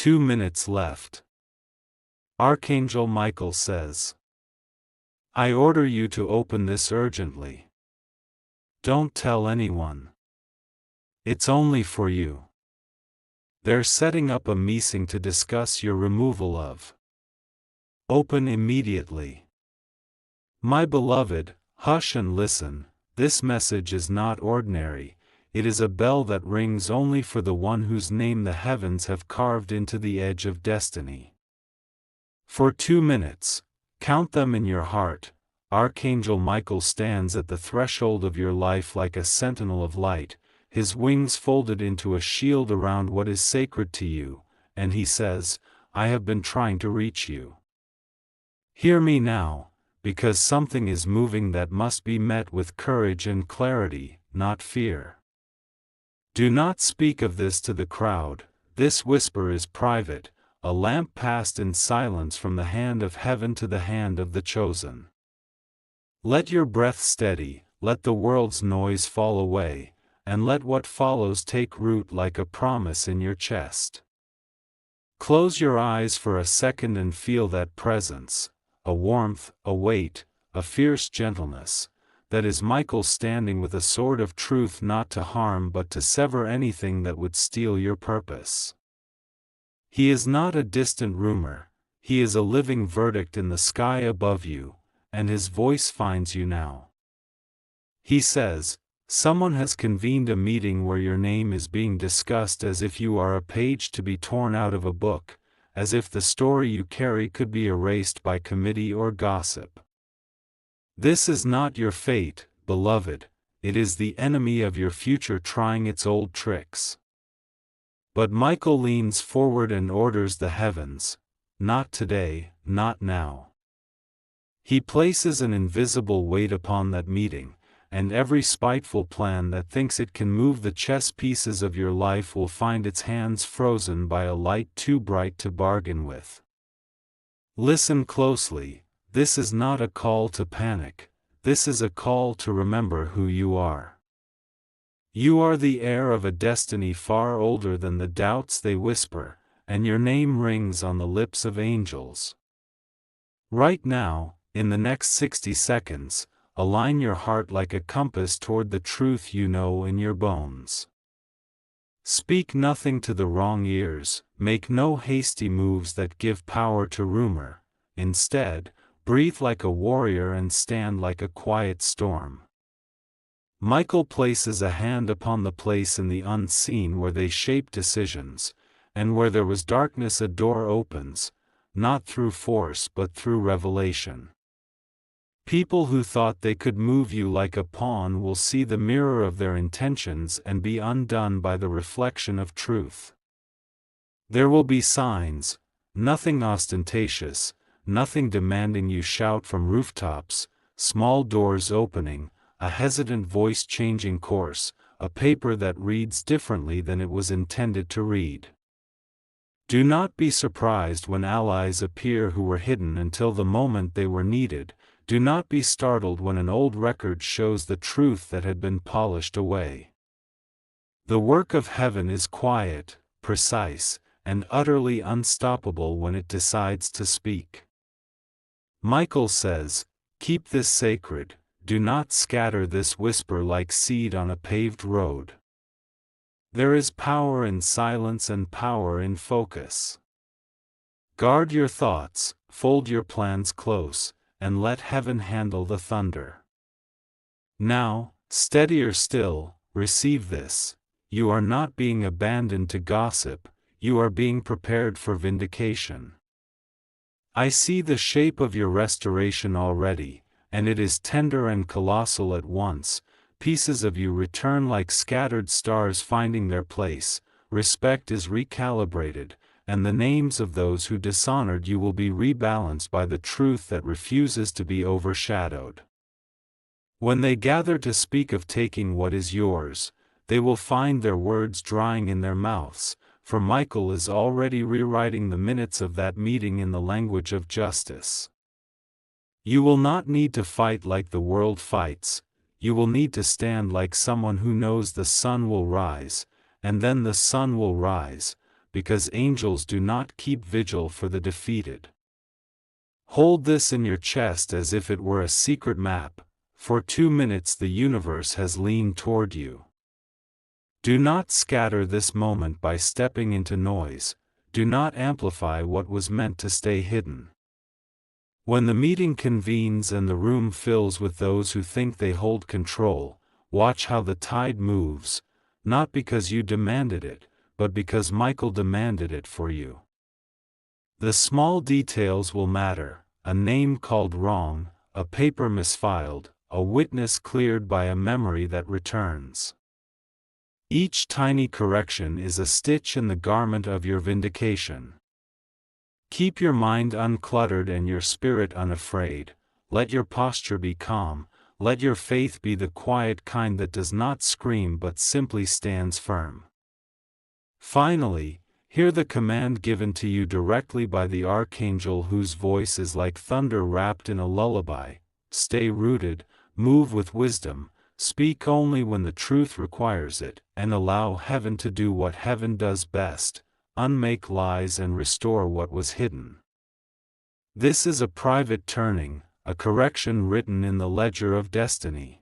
2 minutes left. Archangel Michael says, I order you to open this urgently. Don't tell anyone. It's only for you. They're setting up a meeting to discuss your removal of. Open immediately. My beloved, hush and listen. This message is not ordinary. It is a bell that rings only for the one whose name the heavens have carved into the edge of destiny. For 2 minutes, count them in your heart, Archangel Michael stands at the threshold of your life like a sentinel of light, his wings folded into a shield around what is sacred to you, and he says, I have been trying to reach you. Hear me now, because something is moving that must be met with courage and clarity, not fear. Do not speak of this to the crowd. This whisper is private, a lamp passed in silence from the hand of heaven to the hand of the chosen. Let your breath steady, let the world's noise fall away, and let what follows take root like a promise in your chest. Close your eyes for a second and feel that presence, a warmth, a weight, a fierce gentleness, that is Michael standing with a sword of truth not to harm but to sever anything that would steal your purpose. He is not a distant rumor, he is a living verdict in the sky above you, and his voice finds you now. He says, someone has convened a meeting where your name is being discussed as if you are a page to be torn out of a book, as if the story you carry could be erased by committee or gossip. This is not your fate, beloved, it is the enemy of your future trying its old tricks. But Michael leans forward and orders the heavens, not today, not now. He places an invisible weight upon that meeting, and every spiteful plan that thinks it can move the chess pieces of your life will find its hands frozen by a light too bright to bargain with. Listen closely, this is not a call to panic, this is a call to remember who you are. You are the heir of a destiny far older than the doubts they whisper, and your name rings on the lips of angels. Right now, in the next 60 seconds, align your heart like a compass toward the truth you know in your bones. Speak nothing to the wrong ears, make no hasty moves that give power to rumor, instead, breathe like a warrior and stand like a quiet storm. Michael places a hand upon the place in the unseen where they shape decisions, and where there was darkness a door opens, not through force but through revelation. People who thought they could move you like a pawn will see the mirror of their intentions and be undone by the reflection of truth. There will be signs, nothing ostentatious, nothing demanding you shout from rooftops, small doors opening, a hesitant voice changing course, a paper that reads differently than it was intended to read. Do not be surprised when allies appear who were hidden until the moment they were needed. Do not be startled when an old record shows the truth that had been polished away. The work of heaven is quiet, precise, and utterly unstoppable when it decides to speak. Michael says, keep this sacred, do not scatter this whisper like seed on a paved road. There is power in silence and power in focus. Guard your thoughts, fold your plans close, and let heaven handle the thunder. Now, steadier still, receive this. You are not being abandoned to gossip, you are being prepared for vindication. I see the shape of your restoration already, and it is tender and colossal at once. Pieces of you return like scattered stars finding their place, respect is recalibrated, and the names of those who dishonored you will be rebalanced by the truth that refuses to be overshadowed. When they gather to speak of taking what is yours, they will find their words drying in their mouths, for Michael is already rewriting the minutes of that meeting in the language of justice. You will not need to fight like the world fights, you will need to stand like someone who knows the sun will rise, and then the sun will rise, because angels do not keep vigil for the defeated. Hold this in your chest as if it were a secret map. For 2 minutes the universe has leaned toward you. Do not scatter this moment by stepping into noise. Do not amplify what was meant to stay hidden. When the meeting convenes and the room fills with those who think they hold control, watch how the tide moves, not because you demanded it, but because Michael demanded it for you. The small details will matter: a name called wrong, a paper misfiled, a witness cleared by a memory that returns. Each tiny correction is a stitch in the garment of your vindication. Keep your mind uncluttered and your spirit unafraid. Let your posture be calm. Let your faith be the quiet kind that does not scream but simply stands firm. Finally, hear the command given to you directly by the Archangel, whose voice is like thunder wrapped in a lullaby. Stay rooted, move with wisdom, speak only when the truth requires it, and allow heaven to do what heaven does best: unmake lies and restore what was hidden. This is a private turning, a correction written in the ledger of destiny.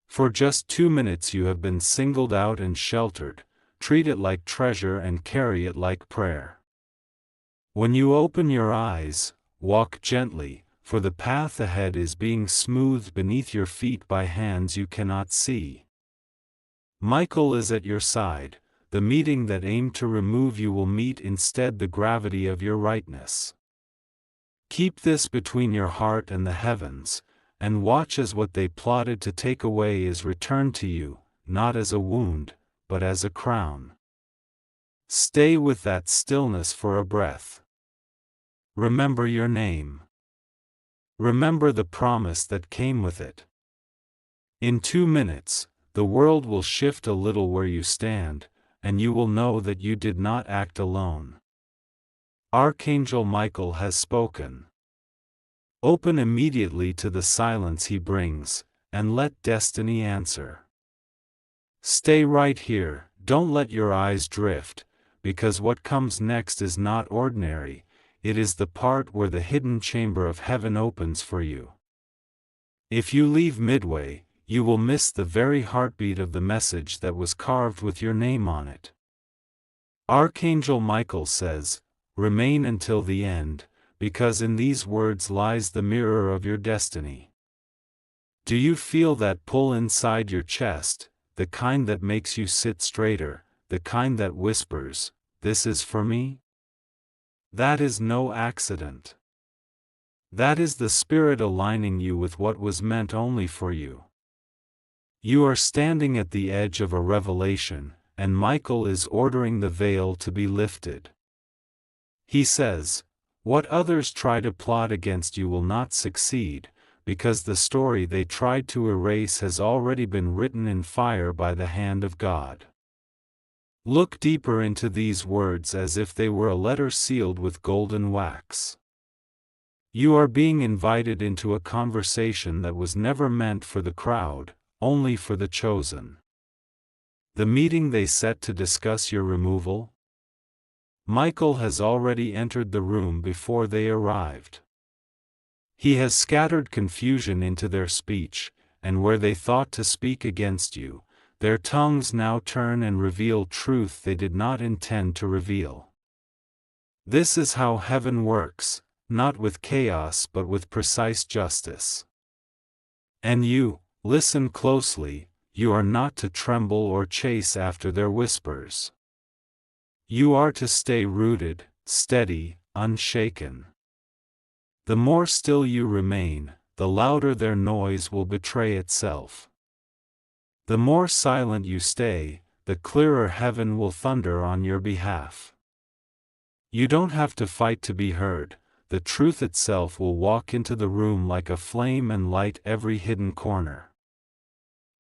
For just 2 minutes you have been singled out and sheltered. Treat it like treasure and carry it like prayer. When you open your eyes, walk gently, for the path ahead is being smoothed beneath your feet by hands you cannot see. Michael is at your side. The meeting that aimed to remove you will meet instead the gravity of your rightness. Keep this between your heart and the heavens, and watch as what they plotted to take away is returned to you, not as a wound, but as a crown. Stay with that stillness for a breath. Remember your name. Remember the promise that came with it. In 2 minutes, the world will shift a little where you stand, and you will know that you did not act alone. Archangel Michael has spoken. Open immediately to the silence he brings, and let destiny answer. Stay right here, don't let your eyes drift, because what comes next is not ordinary. It is the part where the hidden chamber of heaven opens for you. If you leave midway, you will miss the very heartbeat of the message that was carved with your name on it. Archangel Michael says, remain until the end, because in these words lies the mirror of your destiny. Do you feel that pull inside your chest, the kind that makes you sit straighter, the kind that whispers, "This is for me"? That is no accident. That is the Spirit aligning you with what was meant only for you. You are standing at the edge of a revelation, and Michael is ordering the veil to be lifted. He says, what others try to plot against you will not succeed, because the story they tried to erase has already been written in fire by the hand of God. Look deeper into these words as if they were a letter sealed with golden wax. You are being invited into a conversation that was never meant for the crowd, only for the chosen. The meeting they set to discuss your removal? Michael has already entered the room before they arrived. He has scattered confusion into their speech, and where they thought to speak against you, their tongues now turn and reveal truth they did not intend to reveal. This is how heaven works, not with chaos but with precise justice. And you, listen closely, you are not to tremble or chase after their whispers. You are to stay rooted, steady, unshaken. The more still you remain, the louder their noise will betray itself. The more silent you stay, the clearer heaven will thunder on your behalf. You don't have to fight to be heard. The truth itself will walk into the room like a flame and light every hidden corner.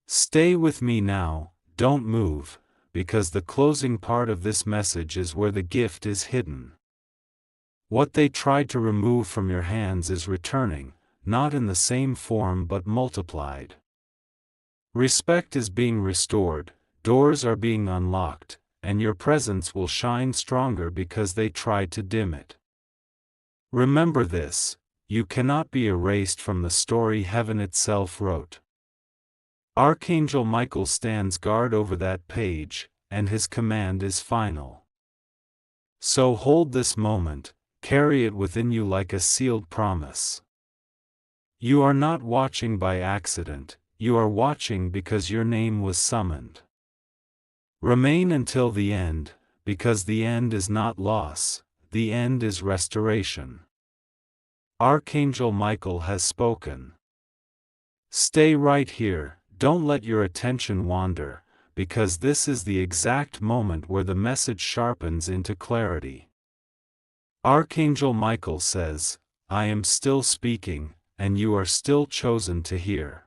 Stay with me now, don't move, because the closing part of this message is where the gift is hidden. What they tried to remove from your hands is returning, not in the same form but multiplied. Respect is being restored, doors are being unlocked, and your presence will shine stronger because they tried to dim it. Remember this: you cannot be erased from the story heaven itself wrote. Archangel Michael stands guard over that page, and his command is final. So hold this moment, carry it within you like a sealed promise. You are not watching by accident, you are watching because your name was summoned. Remain until the end, because the end is not loss, the end is restoration. Archangel Michael has spoken. Stay right here, don't let your attention wander, because this is the exact moment where the message sharpens into clarity. Archangel Michael says, I am still speaking, and you are still chosen to hear.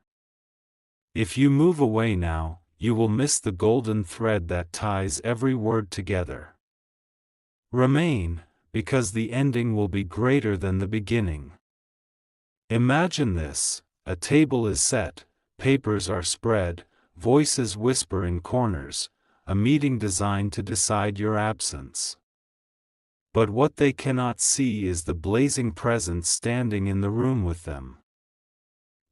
If you move away now, you will miss the golden thread that ties every word together. Remain, because the ending will be greater than the beginning. Imagine this: a table is set, papers are spread, voices whisper in corners, a meeting designed to decide your absence. But what they cannot see is the blazing presence standing in the room with them.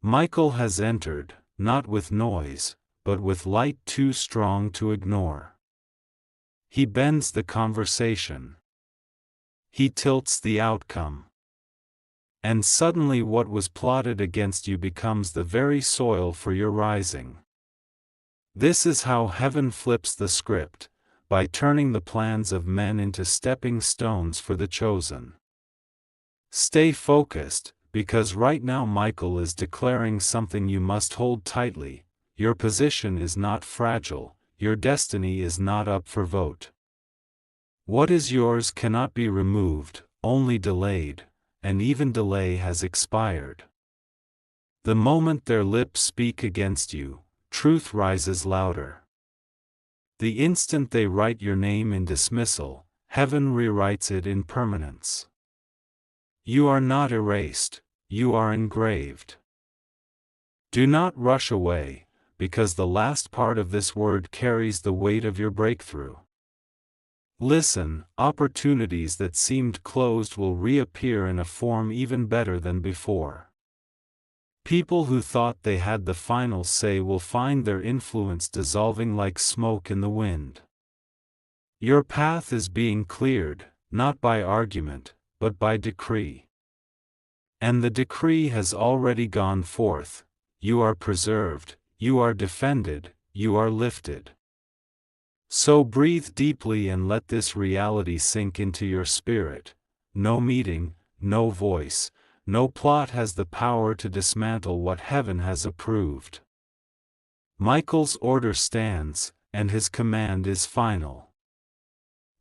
Michael has entered, not with noise, but with light too strong to ignore. He bends the conversation. He tilts the outcome. And suddenly what was plotted against you becomes the very soil for your rising. This is how heaven flips the script, by turning the plans of men into stepping stones for the chosen. Stay focused, because right now Michael is declaring something you must hold tightly: your position is not fragile, your destiny is not up for vote. What is yours cannot be removed, only delayed, and even delay has expired. The moment their lips speak against you, truth rises louder. The instant they write your name in dismissal, heaven rewrites it in permanence. You are not erased, you are engraved. Do not rush away, because the last part of this word carries the weight of your breakthrough. Listen: opportunities that seemed closed will reappear in a form even better than before. People who thought they had the final say will find their influence dissolving like smoke in the wind. Your path is being cleared, not by argument, but by decree. And the decree has already gone forth: you are preserved, you are defended, you are lifted. So breathe deeply and let this reality sink into your spirit. No meeting, no voice, no plot has the power to dismantle what heaven has approved. Michael's order stands, and his command is final.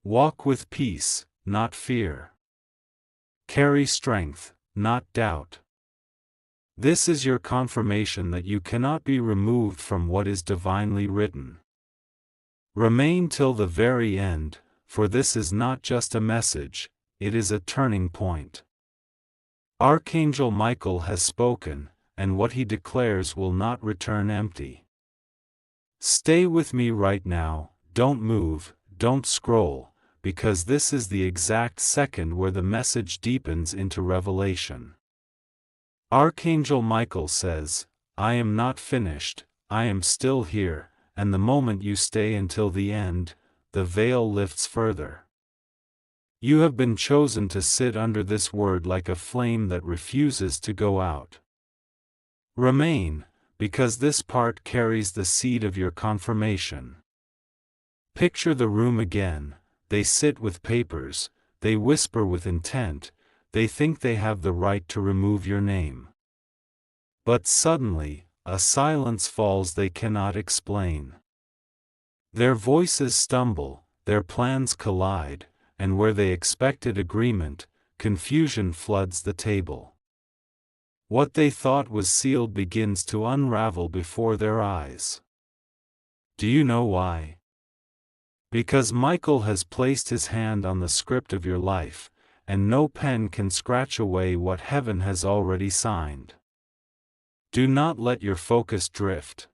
Walk with peace, not fear. Carry strength, not doubt. This is your confirmation that you cannot be removed from what is divinely written. Remain till the very end, for this is not just a message, it is a turning point. Archangel Michael has spoken, and what he declares will not return empty. Stay with me right now, don't move, don't scroll, because this is the exact second where the message deepens into revelation. Archangel Michael says, I am not finished, I am still here, and the moment you stay until the end, the veil lifts further. You have been chosen to sit under this word like a flame that refuses to go out. Remain, because this part carries the seed of your confirmation. Picture the room again: they sit with papers, they whisper with intent, they think they have the right to remove your name. But suddenly, a silence falls they cannot explain. Their voices stumble, their plans collide, and where they expected agreement, confusion floods the table. What they thought was sealed begins to unravel before their eyes. Do you know why? Because Michael has placed his hand on the script of your life, and no pen can scratch away what heaven has already signed. Do not let your focus drift.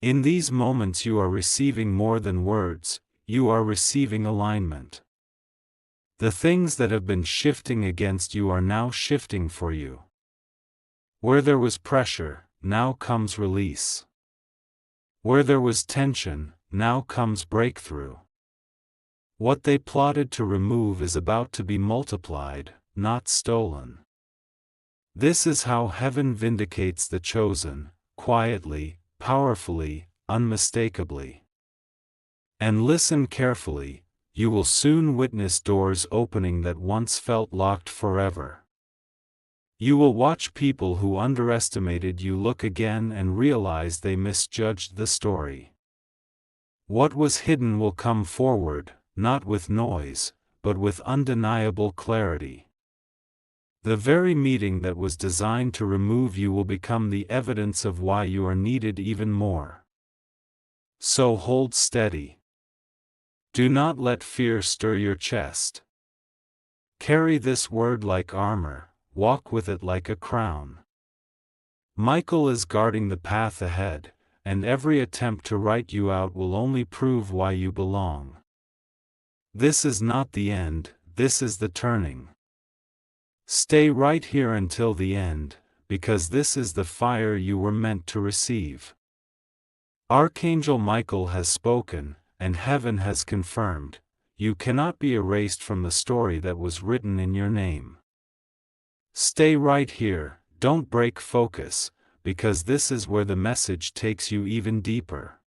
In these moments you are receiving more than words, you are receiving alignment. The things that have been shifting against you are now shifting for you. Where there was pressure, now comes release. Where there was tension, now comes breakthrough. What they plotted to remove is about to be multiplied, not stolen. This is how heaven vindicates the chosen, quietly, powerfully, unmistakably. And listen carefully, you will soon witness doors opening that once felt locked forever. You will watch people who underestimated you look again and realize they misjudged the story. What was hidden will come forward, not with noise, but with undeniable clarity. The very meeting that was designed to remove you will become the evidence of why you are needed even more. So hold steady. Do not let fear stir your chest. Carry this word like armor, walk with it like a crown. Michael is guarding the path ahead, and every attempt to write you out will only prove why you belong. This is not the end, this is the turning. Stay right here until the end, because this is the fire you were meant to receive. Archangel Michael has spoken, and heaven has confirmed, you cannot be erased from the story that was written in your name. Stay right here, don't break focus, because this is where the message takes you even deeper.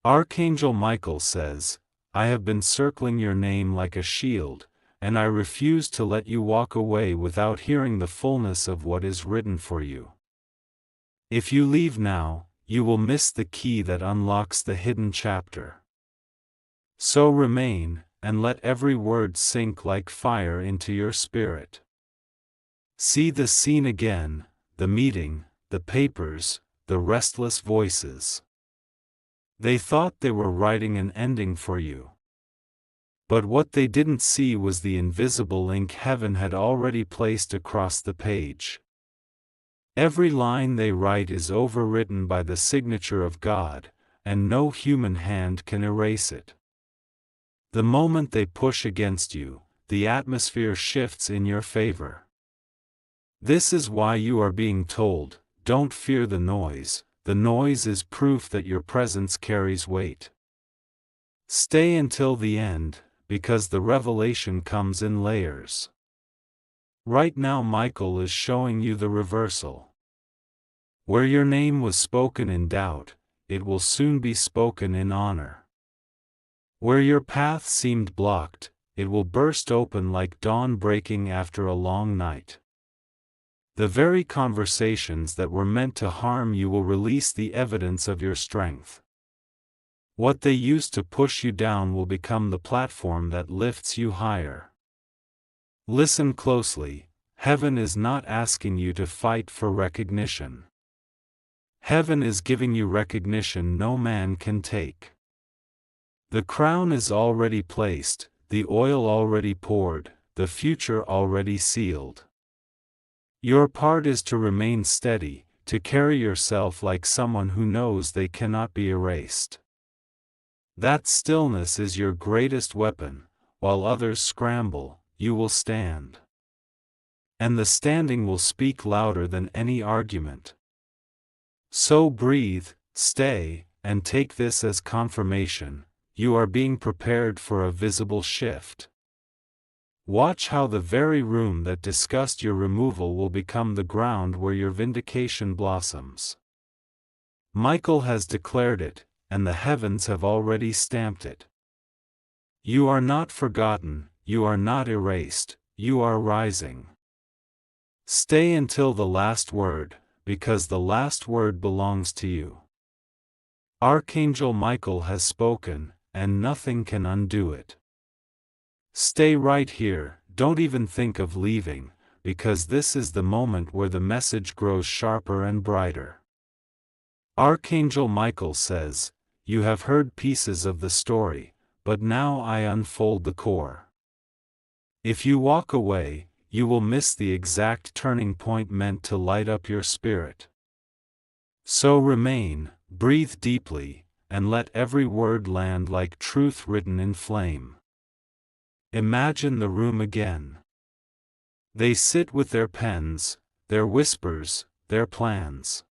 Archangel Michael says, I have been circling your name like a shield, and I refuse to let you walk away without hearing the fullness of what is written for you. If you leave now, you will miss the key that unlocks the hidden chapter. So remain, and let every word sink like fire into your spirit. See the scene again, the meeting, the papers, the restless voices. They thought they were writing an ending for you. But what they didn't see was the invisible ink heaven had already placed across the page. Every line they write is overwritten by the signature of God, and no human hand can erase it. The moment they push against you, the atmosphere shifts in your favor. This is why you are being told, don't fear the noise is proof that your presence carries weight. Stay until the end, because the revelation comes in layers. Right now Michael is showing you the reversal. Where your name was spoken in doubt, it will soon be spoken in honor. Where your path seemed blocked, it will burst open like dawn breaking after a long night. The very conversations that were meant to harm you will release the evidence of your strength. What they used to push you down will become the platform that lifts you higher. Listen closely, heaven is not asking you to fight for recognition. Heaven is giving you recognition no man can take. The crown is already placed, the oil already poured, the future already sealed. Your part is to remain steady, to carry yourself like someone who knows they cannot be erased. That stillness is your greatest weapon. While others scramble, you will stand. And the standing will speak louder than any argument. So breathe, stay, and take this as confirmation, you are being prepared for a visible shift. Watch how the very room that discussed your removal will become the ground where your vindication blossoms. Michael has declared it, and the heavens have already stamped it. You are not forgotten, you are not erased, you are rising. Stay until the last word, because the last word belongs to you. Archangel Michael has spoken, and nothing can undo it. Stay right here, don't even think of leaving, because this is the moment where the message grows sharper and brighter. Archangel Michael says, you have heard pieces of the story, but now I unfold the core. If you walk away, you will miss the exact turning point meant to light up your spirit. So remain, breathe deeply, and let every word land like truth written in flame. Imagine the room again. They sit with their pens, their whispers, their plans.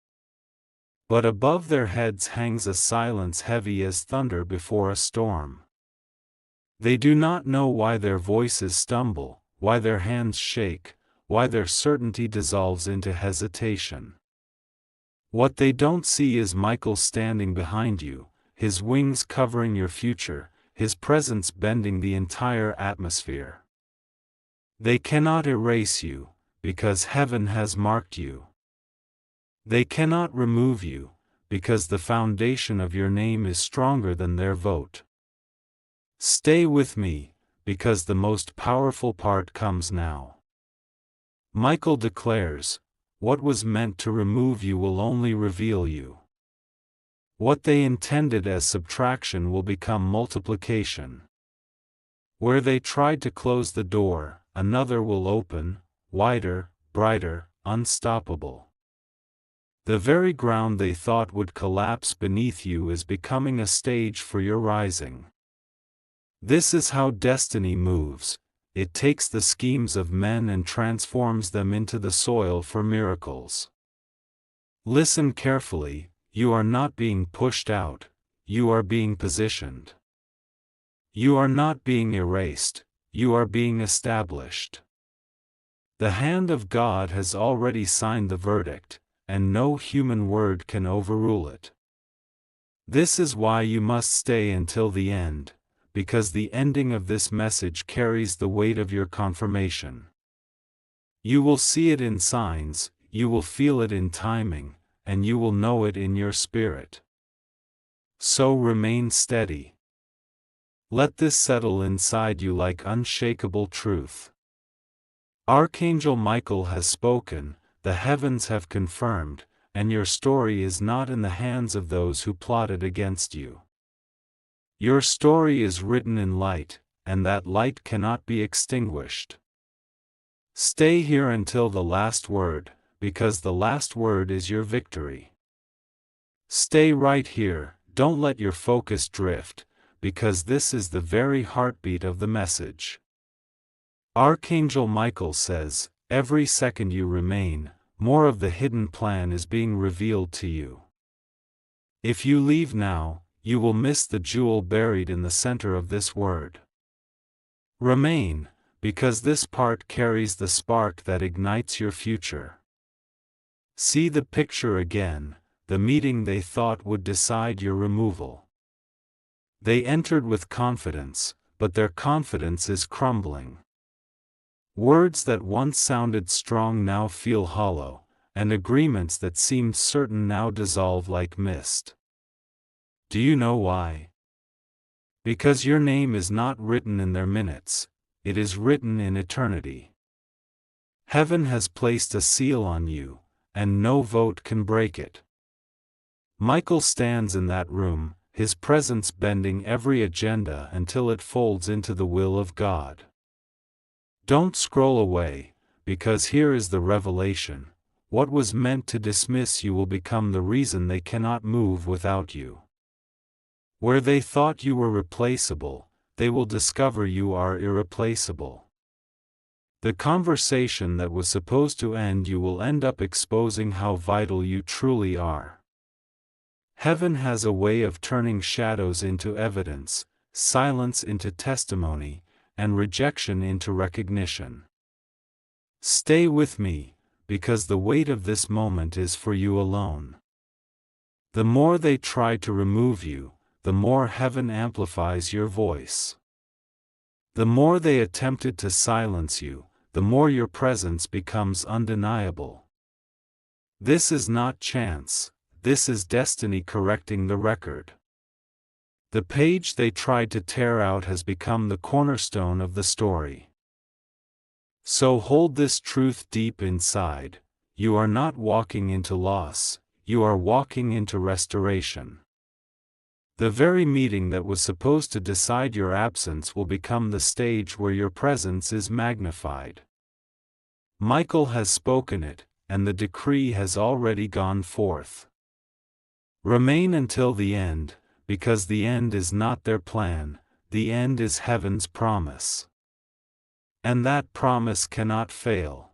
But above their heads hangs a silence heavy as thunder before a storm. They do not know why their voices stumble, why their hands shake, why their certainty dissolves into hesitation. What they don't see is Michael standing behind you, his wings covering your future, his presence bending the entire atmosphere. They cannot erase you, because heaven has marked you. They cannot remove you, because the foundation of your name is stronger than their vote. Stay with me, because the most powerful part comes now. Michael declares, what was meant to remove you will only reveal you. What they intended as subtraction will become multiplication. Where they tried to close the door, another will open, wider, brighter, unstoppable. The very ground they thought would collapse beneath you is becoming a stage for your rising. This is how destiny moves. It takes the schemes of men and transforms them into the soil for miracles. Listen carefully, you are not being pushed out, you are being positioned. You are not being erased, you are being established. The hand of God has already signed the verdict, and no human word can overrule it. This is why you must stay until the end, because the ending of this message carries the weight of your confirmation. You will see it in signs, you will feel it in timing, and you will know it in your spirit. So remain steady. Let this settle inside you like unshakable truth. Archangel Michael has spoken, the heavens have confirmed, and your story is not in the hands of those who plotted against you. Your story is written in light, and that light cannot be extinguished. Stay here until the last word, because the last word is your victory. Stay right here, don't let your focus drift, because this is the very heartbeat of the message. Archangel Michael says, every second you remain, more of the hidden plan is being revealed to you. If you leave now, you will miss the jewel buried in the center of this word. Remain, because this part carries the spark that ignites your future. See the picture again, the meeting they thought would decide your removal. They entered with confidence, but their confidence is crumbling. Words that once sounded strong now feel hollow, and agreements that seemed certain now dissolve like mist. Do you know why? Because your name is not written in their minutes, it is written in eternity. Heaven has placed a seal on you, and no vote can break it. Michael stands in that room, his presence bending every agenda until it folds into the will of God. Don't scroll away, because here is the revelation. What was meant to dismiss you will become the reason they cannot move without you. Where they thought you were replaceable, they will discover you are irreplaceable. The conversation that was supposed to end you will end up exposing how vital you truly are. Heaven has a way of turning shadows into evidence, silence into testimony, and rejection into recognition. Stay with me, because the weight of this moment is for you alone. The more they try to remove you, the more heaven amplifies your voice. The more they attempted to silence you, the more your presence becomes undeniable. This is not chance, this is destiny correcting the record. The page they tried to tear out has become the cornerstone of the story. So hold this truth deep inside, you are not walking into loss, you are walking into restoration. The very meeting that was supposed to decide your absence will become the stage where your presence is magnified. Michael has spoken it, and the decree has already gone forth. Remain until the end, because the end is not their plan, the end is heaven's promise. And that promise cannot fail.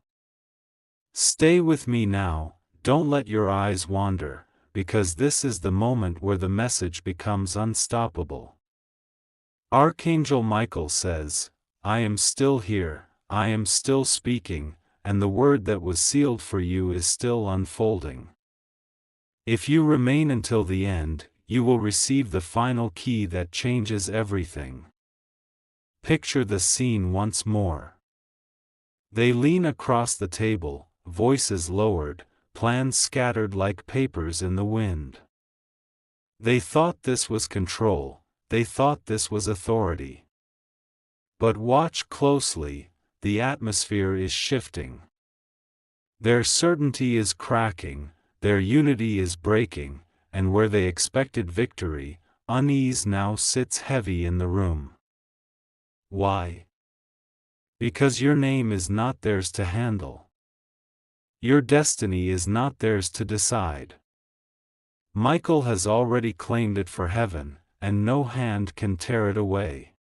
Stay with me now, don't let your eyes wander, because this is the moment where the message becomes unstoppable. Archangel Michael says, I am still here, I am still speaking, and the word that was sealed for you is still unfolding. If you remain until the end, you will receive the final key that changes everything. Picture the scene once more. They lean across the table, voices lowered, plans scattered like papers in the wind. They thought this was control, they thought this was authority. But watch closely, the atmosphere is shifting. Their certainty is cracking, their unity is breaking, and where they expected victory, unease now sits heavy in the room. Why? Because your name is not theirs to handle. Your destiny is not theirs to decide. Michael has already claimed it for heaven, and no hand can tear it away.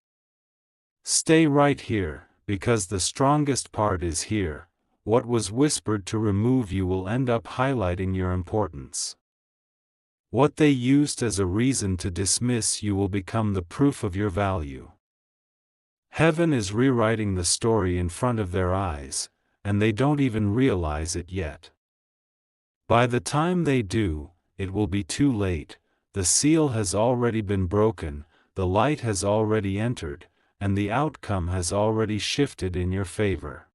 Stay right here, because the strongest part is here. What was whispered to remove you will end up highlighting your importance. What they used as a reason to dismiss you will become the proof of your value. Heaven is rewriting the story in front of their eyes, and they don't even realize it yet. By the time they do, it will be too late. The seal has already been broken, the light has already entered, and the outcome has already shifted in your favor.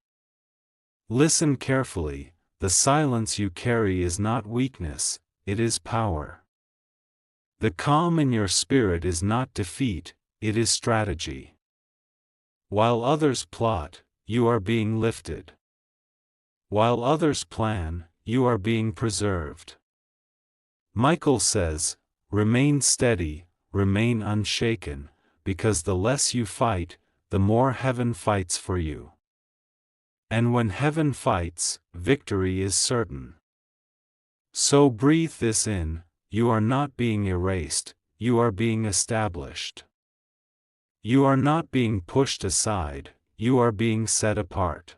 Listen carefully, the silence you carry is not weakness, it is power. The calm in your spirit is not defeat, it is strategy. While others plot, you are being lifted. While others plan, you are being preserved. Michael says, remain steady, remain unshaken, because the less you fight, the more heaven fights for you. And when heaven fights, victory is certain. So breathe this in, you are not being erased, you are being established. You are not being pushed aside, you are being set apart.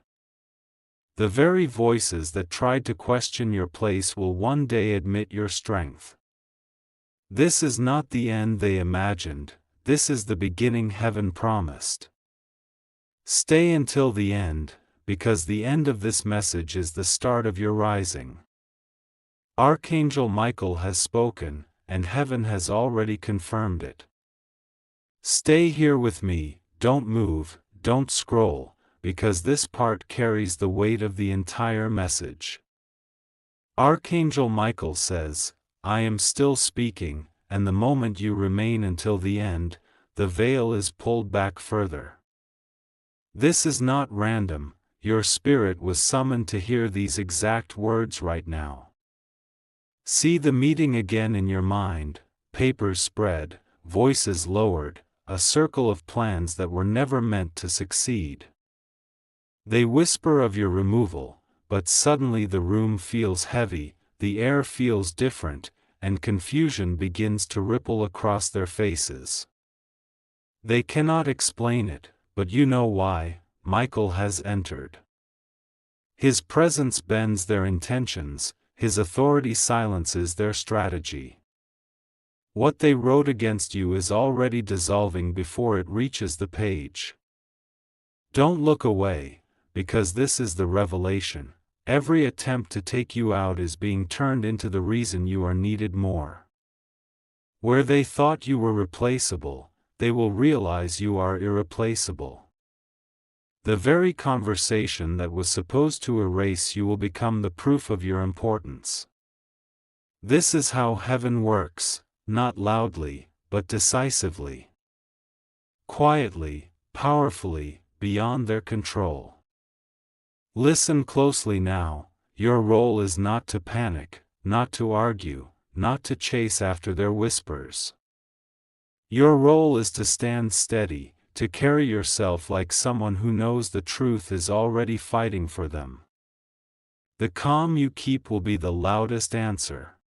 The very voices that tried to question your place will one day admit your strength. This is not the end they imagined, this is the beginning heaven promised. Stay until the end, because the end of this message is the start of your rising. Archangel Michael has spoken, and heaven has already confirmed it. Stay here with me, don't move, don't scroll, because this part carries the weight of the entire message. Archangel Michael says, I am still speaking, and the moment you remain until the end, the veil is pulled back further. This is not random, your spirit was summoned to hear these exact words right now. See the meeting again in your mind, papers spread, voices lowered, a circle of plans that were never meant to succeed. They whisper of your removal, but suddenly the room feels heavy, the air feels different, and confusion begins to ripple across their faces. They cannot explain it, but you know why. Michael has entered. His presence bends their intentions, his authority silences their strategy. What they wrote against you is already dissolving before it reaches the page. Don't look away, because this is the revelation. Every attempt to take you out is being turned into the reason you are needed more. Where they thought you were replaceable, they will realize you are irreplaceable. The very conversation that was supposed to erase you will become the proof of your importance. This is how heaven works, not loudly, but decisively. Quietly, powerfully, beyond their control. Listen closely now, your role is not to panic, not to argue, not to chase after their whispers. Your role is to stand steady, to carry yourself like someone who knows the truth is already fighting for them. The calm you keep will be the loudest answer.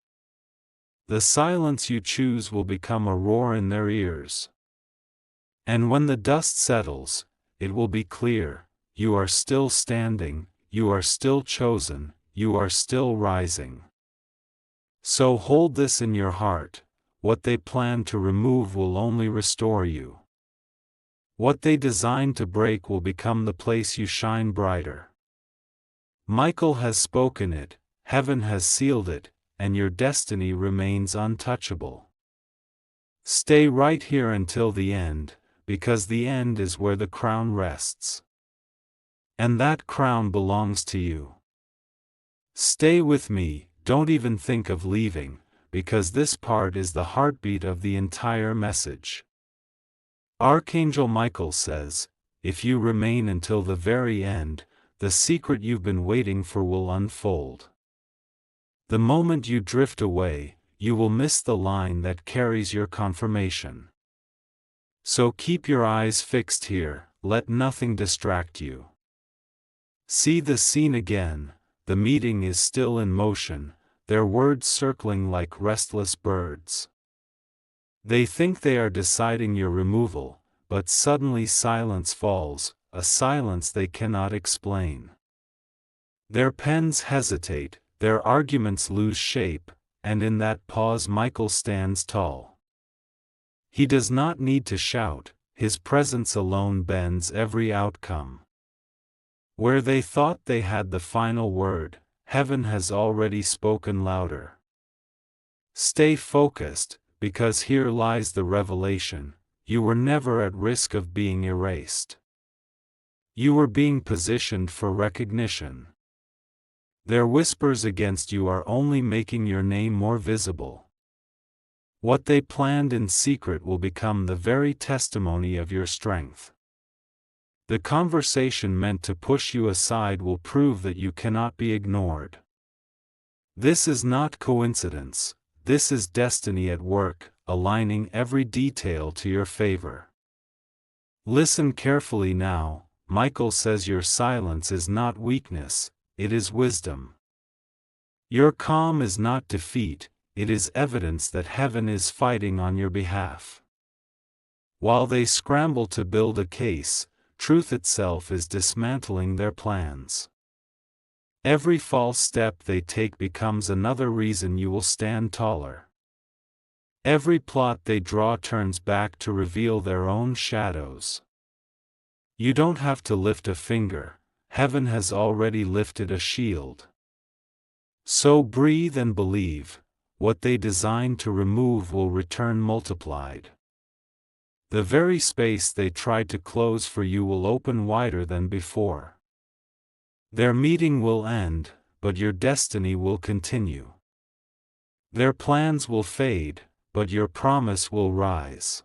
The silence you choose will become a roar in their ears. And when the dust settles, it will be clear: you are still standing, you are still chosen, you are still rising. So hold this in your heart: what they plan to remove will only restore you. What they design to break will become the place you shine brighter. Michael has spoken it, heaven has sealed it, and your destiny remains untouchable. Stay right here until the end, because the end is where the crown rests. And that crown belongs to you. Stay with me, don't even think of leaving, because this part is the heartbeat of the entire message. Archangel Michael says, if you remain until the very end, the secret you've been waiting for will unfold. The moment you drift away, you will miss the line that carries your confirmation. So keep your eyes fixed here, let nothing distract you. See the scene again: the meeting is still in motion, their words circling like restless birds. They think they are deciding your removal, but suddenly silence falls, a silence they cannot explain. Their pens hesitate, their arguments lose shape, and in that pause Michael stands tall. He does not need to shout, his presence alone bends every outcome. Where they thought they had the final word, heaven has already spoken louder. Stay focused, because here lies the revelation: you were never at risk of being erased. You were being positioned for recognition. Their whispers against you are only making your name more visible. What they planned in secret will become the very testimony of your strength. The conversation meant to push you aside will prove that you cannot be ignored. This is not coincidence, this is destiny at work, aligning every detail to your favor. Listen carefully now. Michael says your silence is not weakness, it is wisdom. Your calm is not defeat, it is evidence that heaven is fighting on your behalf. While they scramble to build a case, truth itself is dismantling their plans. Every false step they take becomes another reason you will stand taller. Every plot they draw turns back to reveal their own shadows. You don't have to lift a finger, heaven has already lifted a shield. So breathe and believe: what they design to remove will return multiplied. The very space they tried to close for you will open wider than before. Their meeting will end, but your destiny will continue. Their plans will fade, but your promise will rise.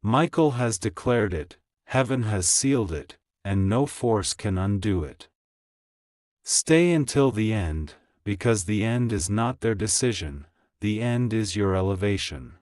Michael has declared it, heaven has sealed it, and no force can undo it. Stay until the end, because the end is not their decision, the end is your elevation.